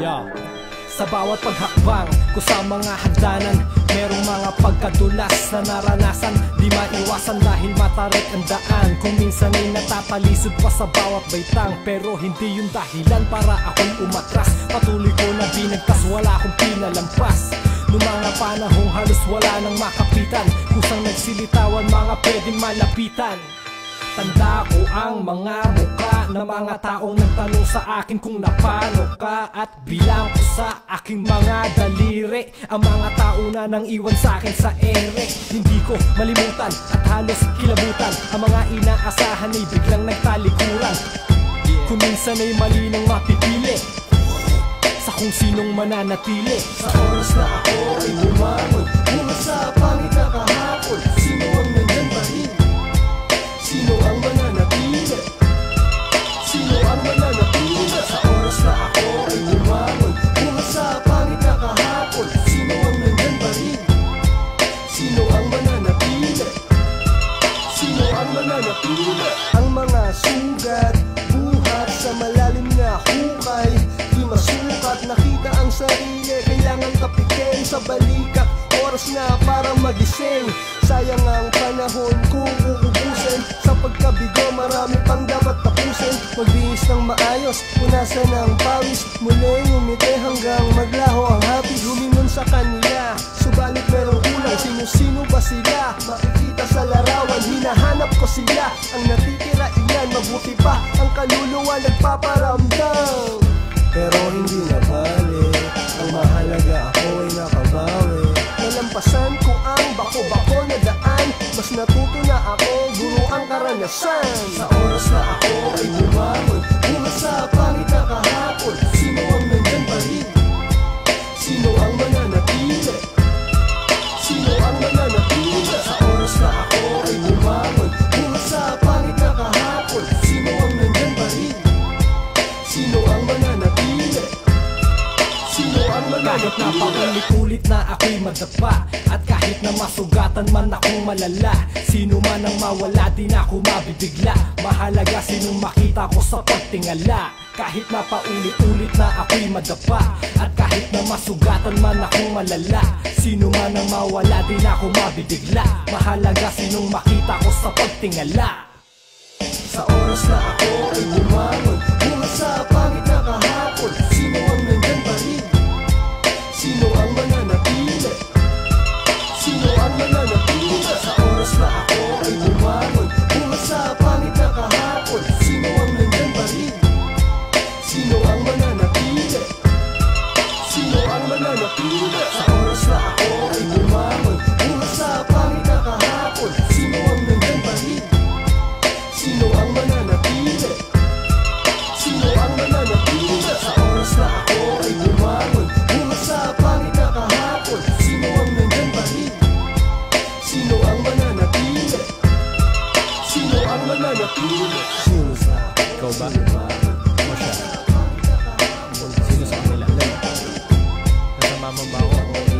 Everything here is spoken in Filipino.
Yo. Sa bawat paghakbang ko sa mga hagdanan, merong mga pagkadulas na naranasan. Di maiwasan dahil matarik ang daan. Kung minsan ay natatalisod pa sa bawat baitang, pero hindi yung dahilan para ako'y umatras. Patuloy ko na binagtas, wala akong pinalampas. Noong mga panahong halos wala nang makapitan, kusang nagsilitawan mga pwedeng malapitan. Tanda ko ang mga mukha ng mga taong nagtanong sa akin kung napano ka, at bilang ko sa aking mga daliri ang mga tao na nang iwan sa akin sa ere. Hindi ko malimutan at halos kilabutan ang mga inaasahan ay biglang nagtalikuran. Kung minsan ay mali nang mapipili sa kung sinong mananatili. Sa oras na ako ay bumangon mula sa pangit na kahapon, sino ang nandyan pa rin? Sino ang mananatili? Sino ang mananatili? Sa oras na ako ay bumangon mula sa pangit na kahapon, sino ang nandyan pa rin? Sino ang mananatili? Sino ang mananatili? Ang mga sugat, buhat sa malalim na hukay, di masukat, nakita ang sarili, kailangan kapitin sa balikat. Oras na para magising, sayang ang panahon kung uubusin. Sa pagkabigo marami pang dapat tapusin. Magbihis ng maayos, punasan ng pawis, muling umiti hanggang maglaho ang hapis. Lumingon sa kanila, subalit merong kulang. Sino-sino ba sila? Makikita sa larawan, hinahanap ko sila. Ang natitira iyan, mabuti pa ang kaluluwa nagpaparamdam. Pero hindi na balik, ang mahalaga ako ay nakabawi. Nalampasan ko ang bako-bako na daan, mas natuto na ako, guro ang karanasan. Sa oras na ako ay bumangon mula sa pangit na kahapon, sino ang nandyan pa rin? Sino ang mananatili? Sino ang mananatili? Sa oras na ako ay bumangon mula sa pangit na kahapon, sino ang nandyan pa rin? Sino ang mananatili? Sino ang mananatili? Kahit na paulit-ulit na ako'y madapa, at kahit na masugatan man akong malala, sino man ang mawala di na ako mabibigla. Mahalaga sinong makita ko sa pagtingala. Kahit na paulit-ulit na ako'y madapa, at kahit na masugatan man akong malala, sino man ang mawala di na ako mabibigla. Mahalaga sinong makita ko sa pagtingala. Sa oras na ako ay bumangon mula sa pangit na kahapon, sino ang nandyan pa rin? Sino ang mananatili? Sino ang mananatili? Sa oras na ako ay bumangon mula sa pangit na kahapon, sino ang nandyan pa rin? Sino ang mananatili? Sino ang mananatili? Sa oras na ako ay bumangon mula sa pangit na kahapon, sino ang nandyan pa rin? Sino ang mananatili? Sino ang mananatili? Sa oras na ako ay bumangon mula sa pangit na kahapon, sino ang nandyan pa rin? Sino ang mananatili? Sino ang mananatili? Sino sa Ikaw ba? Mo siya? Sino sa kanila? Kasama mo ba ako?